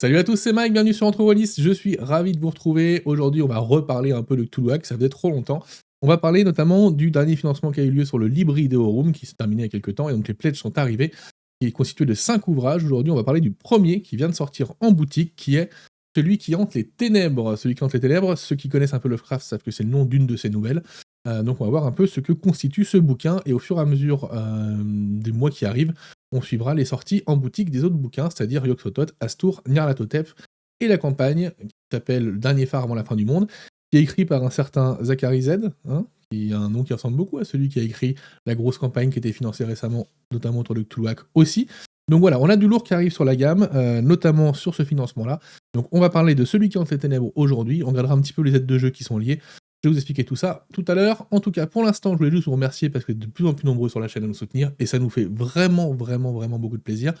Salut à tous, c'est Mike, bienvenue sur Entre Wallis, je suis ravi de vous retrouver. Aujourd'hui, on va reparler un peu de Cthulhuac, ça faisait trop longtemps. On va parler notamment du dernier financement qui a eu lieu sur le Libri Deorum, qui s'est terminé il y a quelques temps, et donc les pledges sont arrivés, qui est constitué de 5 ouvrages. Aujourd'hui, on va parler du premier qui vient de sortir en boutique, qui est celui qui hante les ténèbres. Celui qui hante les ténèbres, ceux qui connaissent un peu Lovecraft savent que c'est le nom d'une de ses nouvelles. Donc on va voir un peu ce que constitue ce bouquin, et au fur et à mesure des mois qui arrivent, on suivra les sorties en boutique des autres bouquins, c'est-à-dire Yog-Sothoth, Astur, Nyarlathotep et la campagne, qui s'appelle Le Dernier phare avant la fin du monde, qui est écrit par un certain Zachary Z, hein, qui a un nom qui ressemble beaucoup à celui qui a écrit la grosse campagne qui a été financée récemment, notamment autour de Cthulhuac aussi. Donc voilà, on a du lourd qui arrive sur la gamme, notamment sur ce financement-là. Donc on va parler de celui qui hante les ténèbres aujourd'hui, on regardera un petit peu les aides de jeu qui sont liées. Je vais vous expliquer tout ça tout à l'heure. En tout cas, pour l'instant, je voulais juste vous remercier parce que vous êtes de plus en plus nombreux sur la chaîne à nous soutenir et ça nous fait vraiment, vraiment, vraiment beaucoup de plaisir.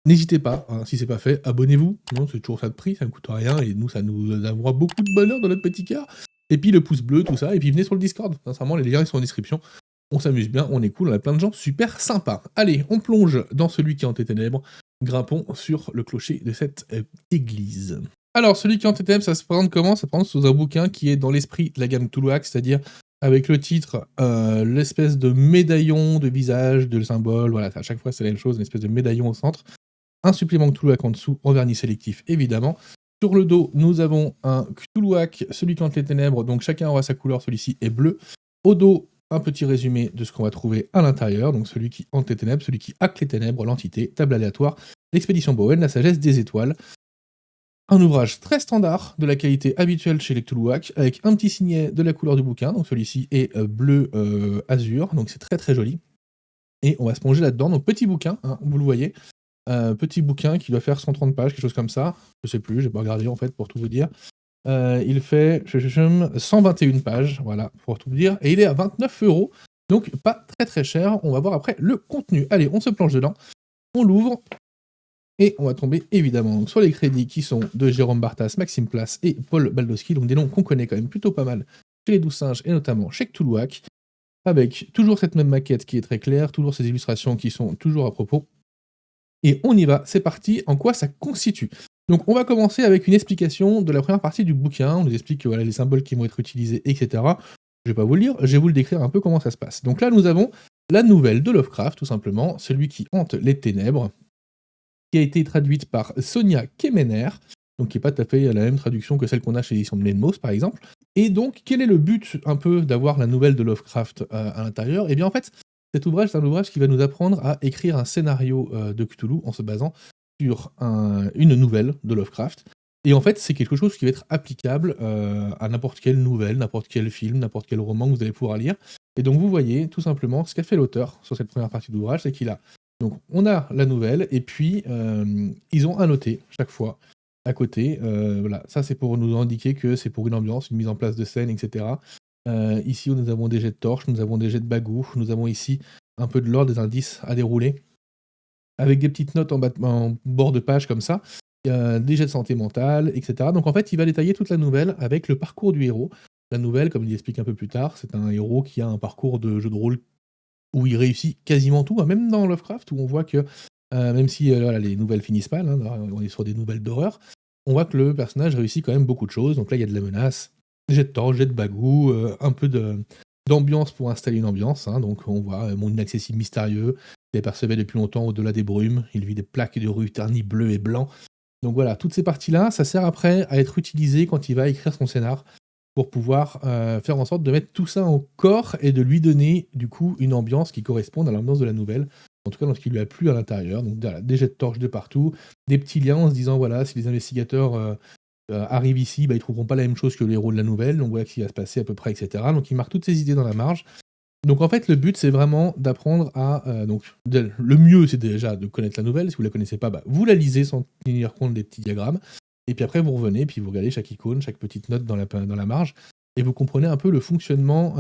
N'hésitez pas, hein, si c'est pas fait, abonnez-vous. Non, c'est toujours ça de prix, ça ne coûte rien et nous, ça nous envoie beaucoup de bonheur dans notre petit cœur. Et puis le pouce bleu, tout ça, et puis venez sur le Discord. Sincèrement, les liens ils sont en description. On s'amuse bien, on est cool, on a plein de gens super sympas. Allez, on plonge dans celui qui hante les ténèbres. Grimpons sur le clocher de cette église. Alors, celui qui hante les ténèbres, ça se présente comment? Ça se présente sous un bouquin qui est dans l'esprit de la gamme Cthulhuac, c'est-à-dire avec le titre, l'espèce de médaillon de visage, de symbole, voilà, à chaque fois c'est la même chose, une espèce de médaillon au centre. Un supplément Cthulhuac en dessous, en vernis sélectif évidemment. Sur le dos, nous avons un Cthulhuac, celui qui hante les ténèbres, donc chacun aura sa couleur, celui-ci est bleu. Au dos, un petit résumé de ce qu'on va trouver à l'intérieur, donc celui qui hante les ténèbres, celui qui hack les ténèbres, l'entité, table aléatoire, l'expédition Bowen, la sagesse des étoiles. Un ouvrage très standard, de la qualité habituelle chez les Cthulhuac, avec un petit signet de la couleur du bouquin, donc celui-ci est bleu azur, donc c'est très très joli. Et on va se plonger là-dedans, donc petit bouquin, hein, vous le voyez, petit bouquin qui doit faire 130 pages, quelque chose comme ça, je sais plus, j'ai pas regardé en fait pour tout vous dire. Il fait 121 pages, voilà, pour tout vous dire, et il est à 29 €, donc pas très très cher. On va voir après le contenu. Allez, on se plonge dedans, on l'ouvre, et on va tomber évidemment sur les crédits qui sont de Jérôme Bartas, Maxime Place et Paul Baldowski, donc des noms qu'on connaît quand même plutôt pas mal chez les 12 singes et notamment chez Cthulhuac, avec toujours cette même maquette qui est très claire, toujours ces illustrations qui sont toujours à propos. Et on y va, c'est parti, en quoi ça constitue? Donc on va commencer avec une explication de la première partie du bouquin, on nous explique que voilà, les symboles qui vont être utilisés, etc. Je vais pas vous le lire, je vais vous le décrire un peu comment ça se passe. Donc là nous avons la nouvelle de Lovecraft, tout simplement, celui qui hante les ténèbres, qui a été traduite par Sonia Kemener, donc qui n'est pas tout à fait la même traduction que celle qu'on a chez l'édition de Menmos, par exemple. Et donc, quel est le but un peu d'avoir la nouvelle de Lovecraft à l'intérieur? Eh bien, en fait, cet ouvrage, c'est un ouvrage qui va nous apprendre à écrire un scénario de Cthulhu en se basant sur une nouvelle de Lovecraft. Et en fait, c'est quelque chose qui va être applicable à n'importe quelle nouvelle, n'importe quel film, n'importe quel roman que vous allez pouvoir lire. Et donc, vous voyez, tout simplement, ce qu'a fait l'auteur sur cette première partie d'ouvrage, c'est qu'il a donc on a la nouvelle et puis ils ont annoté chaque fois à côté. Voilà, ça c'est pour nous indiquer que c'est pour une ambiance, une mise en place de scène, etc. Ici nous avons des jets de torches, nous avons des jets de bagou, nous avons ici un peu de l'ordre des indices à dérouler avec des petites notes en bord de page comme ça, des jets de santé mentale, etc. Donc en fait, il va détailler toute la nouvelle avec le parcours du héros. La nouvelle, comme il explique un peu plus tard, c'est un héros qui a un parcours de jeu de rôle où il réussit quasiment tout, hein, même dans Lovecraft, où on voit que, même si voilà, les nouvelles finissent mal, hein, on est sur des nouvelles d'horreur, on voit que le personnage réussit quand même beaucoup de choses. Donc là, il y a de la menace, jet de torche, jet de bagou, un peu d'ambiance pour installer une ambiance. Hein, donc on voit un monde inaccessible mystérieux, il est apercevait depuis longtemps au-delà des brumes, il vit des plaques de rue ternies bleues et blancs. Donc voilà, toutes ces parties-là, ça sert après à être utilisé quand il va écrire son scénar, pour pouvoir faire en sorte de mettre tout ça en corps et de lui donner du coup une ambiance qui corresponde à l'ambiance de la nouvelle, en tout cas dans ce qui lui a plu à l'intérieur. Donc voilà, des jets de torches de partout, des petits liens en se disant voilà, si les investigateurs arrivent ici, bah, ils trouveront pas la même chose que le héros de la nouvelle, donc voilà ce qui va se passer à peu près, etc. Donc il marque toutes ces idées dans la marge. Donc en fait le but c'est vraiment d'apprendre à... le mieux c'est déjà de connaître la nouvelle, si vous la connaissez pas, bah, vous la lisez sans tenir compte des petits diagrammes. Et puis après, vous revenez, puis vous regardez chaque icône, chaque petite note dans la marge, et vous comprenez un peu le fonctionnement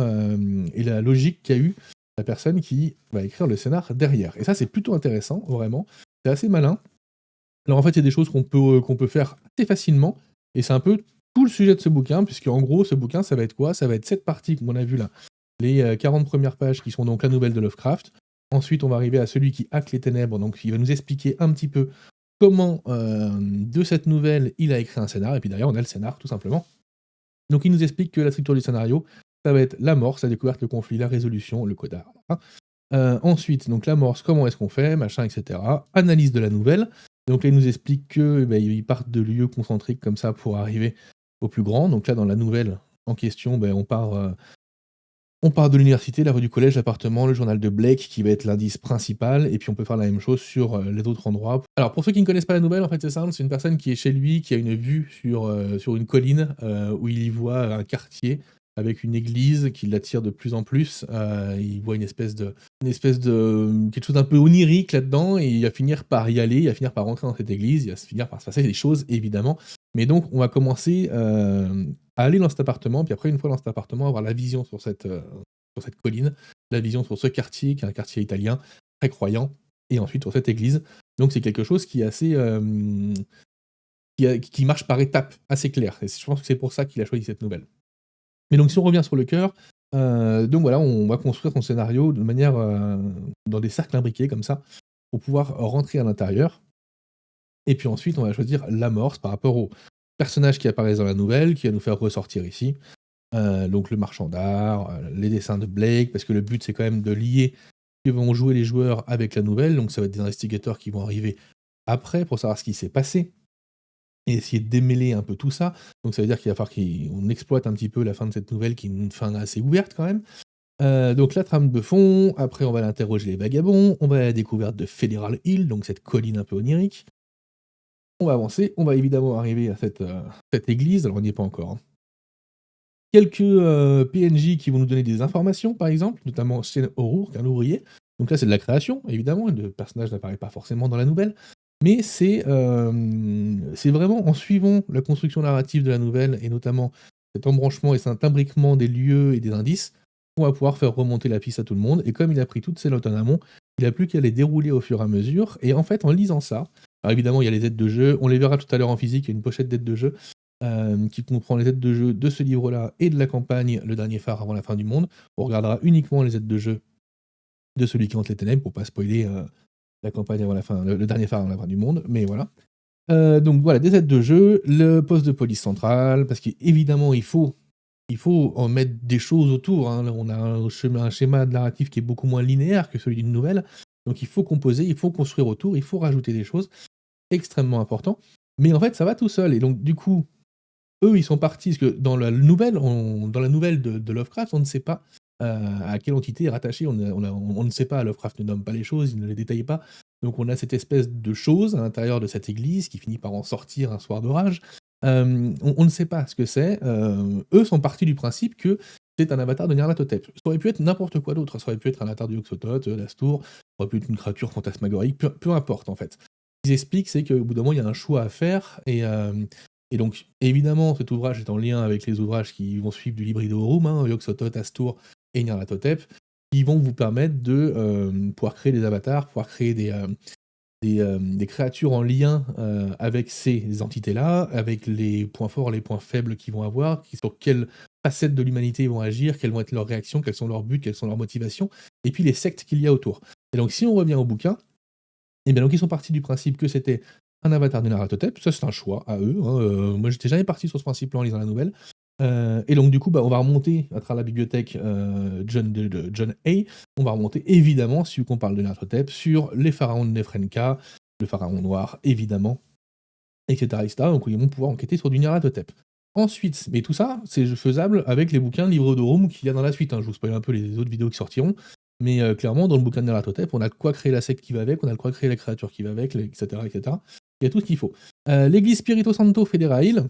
et la logique qu'a eu la personne qui va écrire le scénar derrière. Et ça, c'est plutôt intéressant, vraiment. C'est assez malin. Alors en fait, il y a des choses qu'on peut faire assez facilement, et c'est un peu tout le sujet de ce bouquin, puisque en gros, ce bouquin, ça va être quoi? Ça va être cette partie qu'on a vue là, les 40 premières pages qui sont donc la nouvelle de Lovecraft. Ensuite, on va arriver à celui qui hack les ténèbres, donc il va nous expliquer un petit peu comment, de cette nouvelle, il a écrit un scénar et puis derrière on a le scénar tout simplement. Donc il nous explique que la structure du scénario, ça va être l'amorce, la découverte, le conflit, la résolution, le coda. Voilà. Ensuite, donc l'amorce, comment est-ce qu'on fait, machin, et cetera. Analyse de la nouvelle. Donc là, il nous explique que, ils partent de lieux concentriques comme ça pour arriver au plus grand. Donc là, dans la nouvelle en question, on part de l'université, la rue du collège, l'appartement, le journal de Blake qui va être l'indice principal et puis on peut faire la même chose sur, les autres endroits. Alors pour ceux qui ne connaissent pas la nouvelle, en fait, c'est simple, c'est une personne qui est chez lui, qui a une vue sur une colline, où il y voit un quartier avec une église qui l'attire de plus en plus. Il voit quelque chose d'un peu onirique là-dedans et il va finir par y aller, il va finir par rentrer dans cette église, il va se finir par se passer des choses évidemment. Mais donc on va commencer, à aller dans cet appartement, puis après une fois dans cet appartement, avoir la vision sur cette colline, la vision sur ce quartier qui est un quartier italien, très croyant, et ensuite sur cette église. Donc c'est quelque chose qui est assez, qui marche par étapes, assez clair et je pense que c'est pour ça qu'il a choisi cette nouvelle. Mais donc si on revient sur le cœur, donc voilà, on va construire son scénario de manière, dans des cercles imbriqués comme ça, pour pouvoir rentrer à l'intérieur et puis ensuite on va choisir l'amorce par rapport aux personnages qui apparaissent dans la nouvelle, qui va nous faire ressortir ici. Donc le marchand d'art, les dessins de Blake, parce que le but c'est quand même de lier ce que vont jouer les joueurs avec la nouvelle, donc ça va être des investigateurs qui vont arriver après pour savoir ce qui s'est passé et essayer de démêler un peu tout ça. Donc ça veut dire qu'il va falloir qu'on exploite un petit peu la fin de cette nouvelle qui est une fin assez ouverte quand même. Donc la trame de fond, après on va aller interroger les vagabonds, on va à la découverte de Federal Hill, donc cette colline un peu onirique. On va avancer, on va évidemment arriver à cette église, alors on n'y est pas encore, hein. Quelques, PNJ qui vont nous donner des informations, par exemple, notamment Shane O'Rourke, un ouvrier. Donc là, c'est de la création, évidemment, le personnage n'apparaît pas forcément dans la nouvelle, mais c'est vraiment en suivant la construction narrative de la nouvelle et notamment cet embranchement et cet imbriquement des lieux et des indices, qu'on va pouvoir faire remonter la piste à tout le monde et comme il a pris toutes ces notes en amont, il a plus qu'à les dérouler au fur et à mesure et en fait, en lisant ça alors évidemment, il y a les aides de jeu, on les verra tout à l'heure en physique, il y a une pochette d'aides de jeu, qui comprend les aides de jeu de ce livre-là et de la campagne Le Dernier Phare avant la fin du monde. On regardera uniquement les aides de jeu de celui qui hante les ténèbres pour pas spoiler, la campagne avant la fin le Dernier Phare avant la fin du monde, mais voilà. Donc voilà, des aides de jeu, le poste de police centrale, parce qu'évidemment il faut en mettre des choses autour, hein. Là, on a un schéma narratif qui est beaucoup moins linéaire que celui d'une nouvelle, donc il faut composer, il faut construire autour, il faut rajouter des choses, extrêmement important. Mais en fait, ça va tout seul et donc du coup, eux, ils sont partis parce que dans la nouvelle de Lovecraft, on ne sait pas, à quelle entité est rattaché. On ne sait pas, Lovecraft ne nomme pas les choses, il ne les détaille pas. Donc on a cette espèce de chose à l'intérieur de cette église qui finit par en sortir un soir d'orage. On ne sait pas ce que c'est. Eux sont partis du principe que c'est un avatar de Nyarlathotep. Ça aurait pu être n'importe quoi d'autre, ça aurait pu être un avatar du Yog-Sothoth, d'Astur, ça aurait pu être une créature fantasmagorique, peu importe en fait. Ce qu'ils expliquent, c'est qu'au bout d'un moment, il y a un choix à faire et donc, évidemment, cet ouvrage est en lien avec les ouvrages qui vont suivre du Libri Deorum, hein, Yog-Sothoth, Astur et Nyarlathotep, qui vont vous permettre de pouvoir créer des avatars, pouvoir créer des créatures en lien avec ces entités-là, avec les points forts, les points faibles qu'ils vont avoir, sur quelles facettes de l'humanité ils vont agir, quelles vont être leurs réactions, quels sont leurs buts, quelles sont leurs motivations, et puis les sectes qu'il y a autour. Et donc, si on revient au bouquin, et bien donc ils sont partis du principe que c'était un avatar de Nyarlathotep, ça c'est un choix à eux, hein, moi j'étais jamais parti sur ce principe-là en lisant la nouvelle. Et donc du coup, on va remonter à travers la bibliothèque, de John Hay, on va remonter évidemment, si qu'on parle de Nyarlathotep, sur les pharaons de Nefrenka, le pharaon noir évidemment, etc., etc. Donc ils vont pouvoir enquêter sur du Nyarlathotep. Ensuite, mais tout ça, c'est faisable avec les bouquins Livre de Rome qu'il y a dans la suite, hein. Je vous spoil un peu les autres vidéos qui sortiront, mais clairement, dans le bouquin de Nyarlathotep, on a de quoi créer la secte qui va avec, on a de quoi créer la créature qui va avec, etc., etc. Il y a tout ce qu'il faut. L'église Spirito Santo Federale,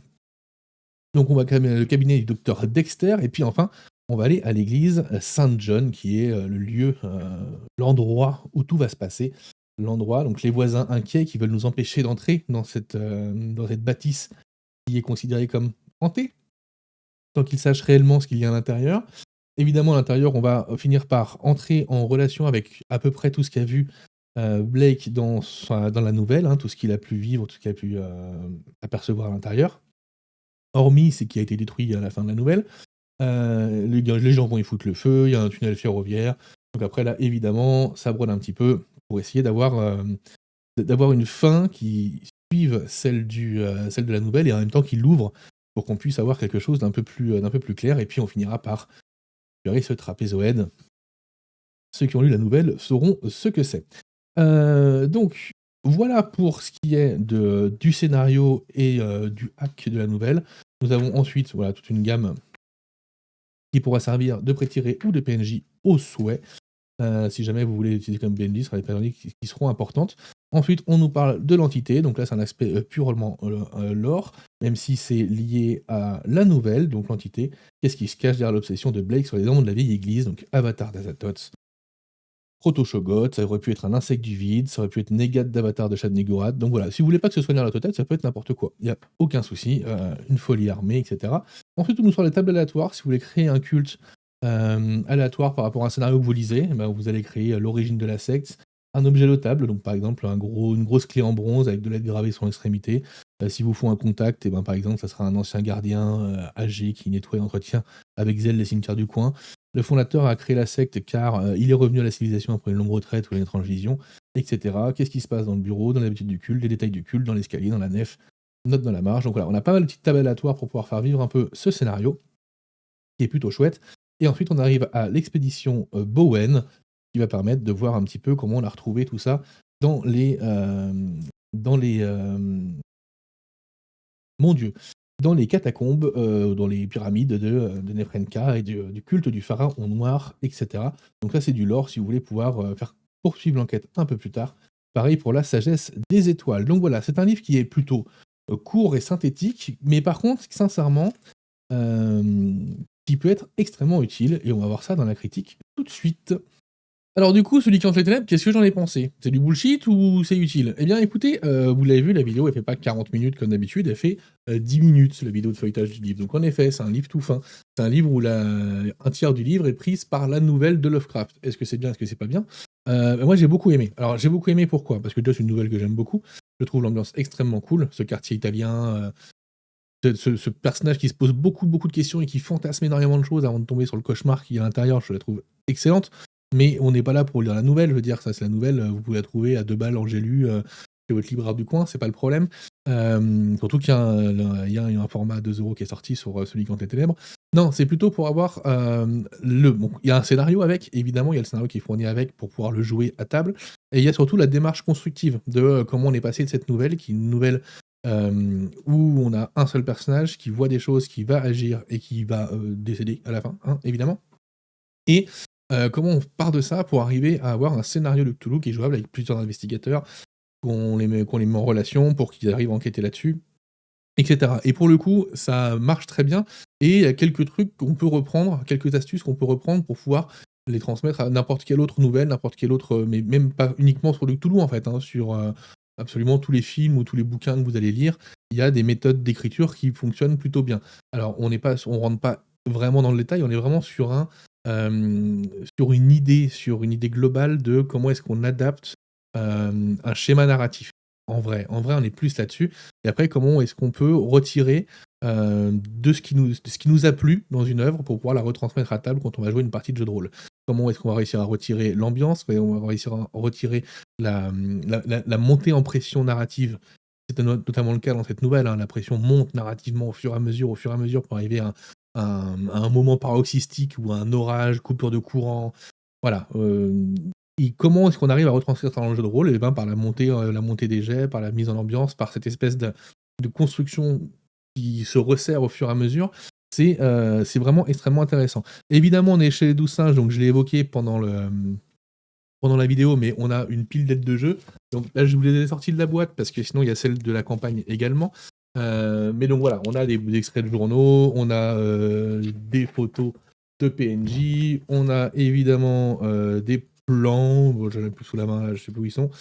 donc on va le cabinet du docteur Dexter, et puis enfin, on va aller à l'église Saint John, qui est le lieu, l'endroit où tout va se passer. L'endroit, donc les voisins inquiets qui veulent nous empêcher d'entrer dans cette bâtisse qui est considérée comme hantée, tant qu'ils sachent réellement ce qu'il y a à l'intérieur. Évidemment, à l'intérieur, on va finir par entrer en relation avec à peu près tout ce qu'a vu Blake dans la nouvelle, hein, tout ce qu'il a pu vivre, tout ce qu'il a pu apercevoir à l'intérieur. Hormis ce qui a été détruit à la fin de la nouvelle. Les gens vont y foutre le feu, il y a un tunnel ferroviaire. Donc après là, évidemment, ça brûle un petit peu pour essayer d'avoir d'avoir une fin qui suive celle de la nouvelle et en même temps qui l'ouvre pour qu'on puisse avoir quelque chose d'un peu plus clair et puis on finira par récupérer ce trapézoïde. Ceux qui ont lu la nouvelle sauront ce que c'est. Donc voilà pour ce qui est du scénario et du hack de la nouvelle. Nous avons ensuite, voilà, toute une gamme qui pourra servir de pré-tiré ou de PNJ au souhait. Si jamais vous voulez l'utiliser comme PNJ, ce sera des PNJ qui seront importantes. Ensuite, on nous parle de l'entité, donc là c'est un aspect purement lore, même si c'est lié à la nouvelle, donc l'entité. Qu'est-ce qui se cache derrière l'obsession de Blake sur les démons de la vieille église, donc Avatar d'Azathoth, Proto-Shogot, ça aurait pu être un insecte du vide, ça aurait pu être Négat d'Avatar de Shad Negorad. Donc voilà, si vous voulez pas que ce soit Nyarlathotep, ça peut être n'importe quoi. Il y a aucun souci, une folie armée, etc. Ensuite, on nous sort les tables aléatoires. Si vous voulez créer un culte aléatoire par rapport à un scénario que vous lisez, eh ben, vous allez créer l'origine de la secte, un objet notable, donc par exemple une grosse clé en bronze avec de lettres gravées sur l'extrémité. Si vous font un contact, et ben, par exemple, ça sera un ancien gardien âgé qui nettoie et entretient avec zèle les cimetières du coin. Le fondateur a créé la secte car il est revenu à la civilisation après une longue retraite ou une étrange vision, etc. Qu'est-ce qui se passe dans le bureau, dans l'habitude du culte, les détails du culte, dans l'escalier, dans la nef, note dans la marge. Donc voilà, on a pas mal de petites tables aléatoires pour pouvoir faire vivre un peu ce scénario, qui est plutôt chouette. Et ensuite, on arrive à l'expédition Bowen, qui va permettre de voir un petit peu comment on a retrouvé tout ça dans les... dans les mon Dieu, dans les catacombes, dans les pyramides de Nefrenka et du culte du pharaon noir, etc. Donc ça, c'est du lore si vous voulez pouvoir faire poursuivre l'enquête un peu plus tard. Pareil pour la sagesse des étoiles. Donc voilà, c'est un livre qui est plutôt court et synthétique, mais par contre, sincèrement, qui peut être extrêmement utile, et on va voir ça dans la critique tout de suite. Alors du coup, celui qui entre les ténèbres, qu'est-ce que j'en ai pensé? C'est du bullshit ou c'est utile? Eh bien écoutez, vous l'avez vu, la vidéo elle fait pas 40 minutes comme d'habitude, elle fait 10 minutes, la vidéo de feuilletage du livre. Donc en effet, c'est un livre tout fin. C'est un livre où un tiers du livre est prise par la nouvelle de Lovecraft. Est-ce que c'est bien, est-ce que c'est pas bien? Moi j'ai beaucoup aimé. Alors j'ai beaucoup aimé pourquoi? Parce que déjà c'est une nouvelle que j'aime beaucoup. Je trouve l'ambiance extrêmement cool, ce quartier italien, ce personnage qui se pose beaucoup, beaucoup de questions et qui fantasme énormément de choses avant de tomber sur le cauchemar qui est à l'intérieur, je la trouve excellente. Mais on n'est pas là pour lire la nouvelle, je veux dire, ça c'est la nouvelle, vous pouvez la trouver à 2 balles en GELU, chez votre libraire du coin, c'est pas le problème. Surtout qu'il y a un format à 2 € qui est sorti sur celui qui hante les ténèbres. Non, c'est plutôt pour avoir bon, il y a un scénario avec, évidemment, il y a le scénario qui est fourni avec pour pouvoir le jouer à table. Et il y a surtout la démarche constructive de comment on est passé de cette nouvelle, qui est une nouvelle où on a un seul personnage qui voit des choses, qui va agir et qui va décéder à la fin, hein, évidemment. Et comment on part de ça pour arriver à avoir un scénario de Cthulhu qui est jouable avec plusieurs investigateurs, qu'on les met en relation pour qu'ils arrivent à enquêter là-dessus, etc. Et pour le coup, ça marche très bien et il y a quelques trucs qu'on peut reprendre, quelques astuces qu'on peut reprendre pour pouvoir les transmettre à n'importe quelle autre nouvelle, n'importe quelle autre, mais même pas uniquement sur le Cthulhu en fait, hein, sur absolument tous les films ou tous les bouquins que vous allez lire, il y a des méthodes d'écriture qui fonctionnent plutôt bien. Alors on rentre pas vraiment dans le détail, on est vraiment sur une idée globale de comment est-ce qu'on adapte un schéma narratif. En vrai, on est plus là-dessus. Et après, comment est-ce qu'on peut retirer de ce qui nous a plu dans une œuvre pour pouvoir la retransmettre à table quand on va jouer une partie de jeu de rôle. Comment est-ce qu'on va réussir à retirer l'ambiance, comment on va réussir à retirer la montée en pression narrative. C'est notamment le cas dans cette nouvelle, hein, la pression monte narrativement au fur et à mesure pour arriver à un moment paroxystique ou à un orage, coupure de courant. Voilà. Et comment est-ce qu'on arrive à retranscrire ça dans le jeu de rôle? Et ben par la montée des jets, par la mise en ambiance, par cette espèce de construction qui se resserre au fur et à mesure. C'est vraiment extrêmement intéressant. Évidemment, on est chez les 12 singes, donc je l'ai évoqué pendant la vidéo, mais on a une pile d'aides de jeu. Donc là, je vous les ai sortis de la boîte parce que sinon, il y a celle de la campagne également. Mais donc voilà, on a des extraits de journaux, on a des photos de PNJ, on a évidemment des plans, bon, j'en ai plus sous la main, là, je sais plus où ils sont,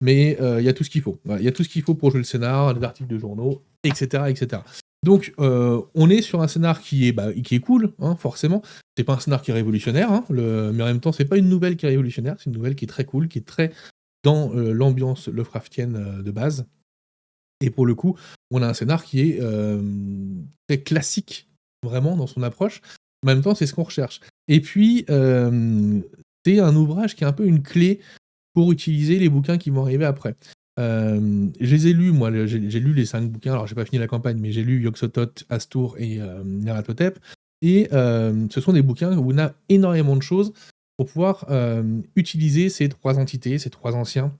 mais il y a tout ce qu'il faut. Voilà, il y a tout ce qu'il faut pour jouer le scénar, des articles de journaux, etc. etc. Donc on est sur un scénar qui est cool, hein, forcément. C'est pas un scénar qui est révolutionnaire, hein, mais en même temps, c'est pas une nouvelle qui est révolutionnaire, c'est une nouvelle qui est très cool, qui est très dans l'ambiance Lovecraftienne de base. Et pour le coup, on a un scénar qui est très classique, vraiment, dans son approche. En même temps, c'est ce qu'on recherche. Et puis, c'est un ouvrage qui est un peu une clé pour utiliser les bouquins qui vont arriver après. Je les ai lus moi, j'ai lu les 5 bouquins, alors j'ai pas fini la campagne, mais j'ai lu Yog-Sothoth, Astur et Nyarlathotep et ce sont des bouquins où on a énormément de choses pour pouvoir, utiliser ces 3 entités, ces 3 anciens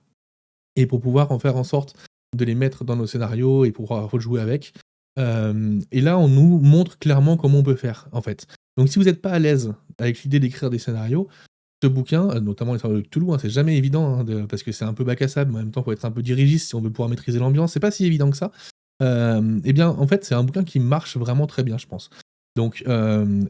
et pour pouvoir en faire en sorte de les mettre dans nos scénarios et pouvoir rejouer avec. Et là, on nous montre clairement comment on peut faire, en fait. Donc si vous n'êtes pas à l'aise avec l'idée d'écrire des scénarios, ce bouquin, notamment les scénarios de Cthulhu, hein, c'est jamais évident, hein, parce que c'est un peu bac à sable, mais en même temps, il faut être un peu dirigiste si on veut pouvoir maîtriser l'ambiance. C'est pas si évident que ça. Et bien, en fait, c'est un bouquin qui marche vraiment très bien, je pense. Donc,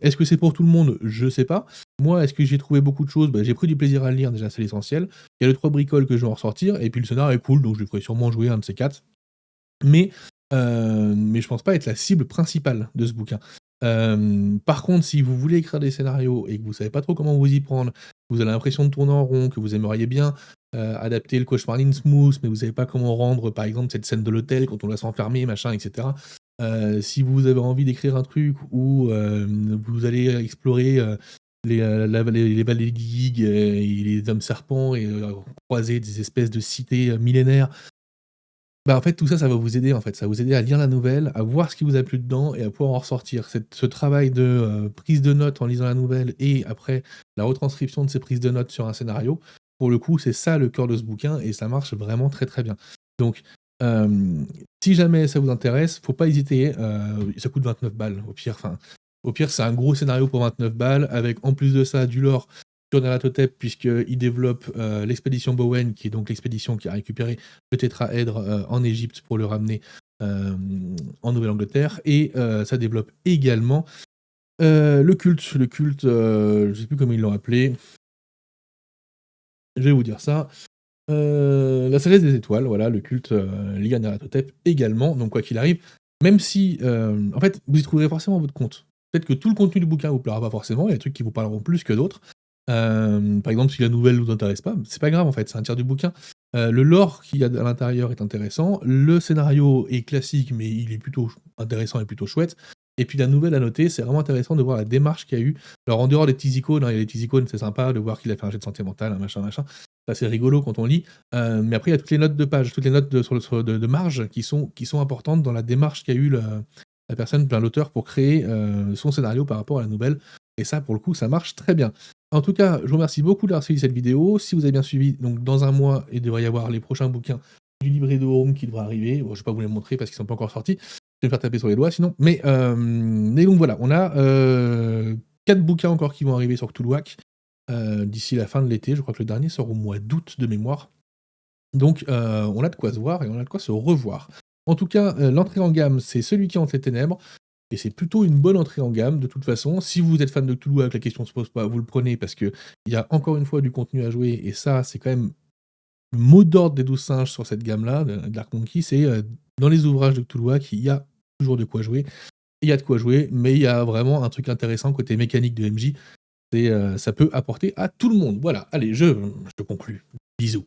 est-ce que c'est pour tout le monde? Je sais pas. Moi, est-ce que j'ai trouvé beaucoup de choses? Bah, j'ai pris du plaisir à le lire, déjà, c'est l'essentiel. Il y a 2-3 bricoles que je vais en ressortir, et puis le scénario est cool, donc je le ferai sûrement jouer un de ces 4. Mais, mais je pense pas être la cible principale de ce bouquin. Par contre, si vous voulez écrire des scénarios et que vous savez pas trop comment vous y prendre, que vous avez l'impression de tourner en rond, que vous aimeriez bien, adapter le Cauchemar Innsmouth, mais vous savez pas comment rendre, par exemple, cette scène de l'hôtel quand on doit s'enfermer, machin, et cetera. Si vous avez envie d'écrire un truc où, vous allez explorer, les vallées de Guig et les hommes serpents et croiser des espèces de cités, millénaires, bah, en fait, tout ça, ça va vous aider, en fait. Ça va vous aider à lire la nouvelle, à voir ce qui vous a plu dedans et à pouvoir en ressortir. Ce travail de, prise de notes en lisant la nouvelle et après la retranscription de ces prises de notes sur un scénario, pour le coup, c'est ça le cœur de ce bouquin et ça marche vraiment très, très bien. Donc, si jamais ça vous intéresse, faut pas hésiter, ça coûte 29 balles au pire, enfin, au pire, c'est un gros scénario pour 29 balles avec en plus de ça du lore sur Nyarlathotep puisqu'il développe, l'expédition Bowen qui est donc l'expédition qui a récupéré le tétraèdre, en Égypte pour le ramener, en Nouvelle-Angleterre et ça développe également, le culte, je sais plus comment ils l'ont appelé. Je vais vous dire ça. La sagesse des étoiles, voilà, le culte, lié à Nyarlathotep également, donc quoi qu'il arrive, même si, en fait, vous y trouverez forcément votre compte. Peut-être que tout le contenu du bouquin vous plaira pas forcément, il y a des trucs qui vous parleront plus que d'autres. Par exemple, si la nouvelle ne vous intéresse pas, c'est pas grave en fait, c'est un tiers du bouquin. Le lore qu'il y a à l'intérieur est intéressant, le scénario est classique, mais il est plutôt intéressant et plutôt chouette. Et puis la nouvelle à noter, c'est vraiment intéressant de voir la démarche qu'il y a eu. Alors en dehors des petits icônes, hein, il y a les petits icônes, c'est sympa de voir qu'il a fait un jet de santé mentale, un machin, machin. Ça c'est rigolo quand on lit. Mais après il y a toutes les notes de page, toutes les notes de marge qui sont importantes dans la démarche qu'a eu la personne, enfin, l'auteur pour créer son scénario par rapport à la nouvelle. Et ça, pour le coup, ça marche très bien. En tout cas, je vous remercie beaucoup d'avoir suivi cette vidéo. Si vous avez bien suivi, donc dans un mois, il devrait y avoir les prochains bouquins du livret de Home qui devra arriver. Bon, je vais pas vous les montrer parce qu'ils sont pas encore sortis. Je vais me faire taper sur les doigts sinon. Mais donc voilà, on a 4 bouquins encore qui vont arriver sur Cthulhuac d'ici la fin de l'été. Je crois que le dernier sort au mois d'août de mémoire. Donc on a de quoi se voir et on a de quoi se revoir. En tout cas, l'entrée en gamme, c'est Celui qui hante les ténèbres. Et c'est plutôt une bonne entrée en gamme, de toute façon. Si vous êtes fan de Cthulhu, la question ne se pose pas, vous le prenez parce qu'il y a encore une fois du contenu à jouer, et ça, c'est quand même le mot d'ordre des 12 singes sur cette gamme-là, de Dark Monkey, c'est dans les ouvrages de Cthulhu qu'il y a toujours de quoi jouer. Il y a de quoi jouer, mais il y a vraiment un truc intéressant côté mécanique de MJ. Ça peut apporter à tout le monde. Voilà, allez, je conclus. Bisous.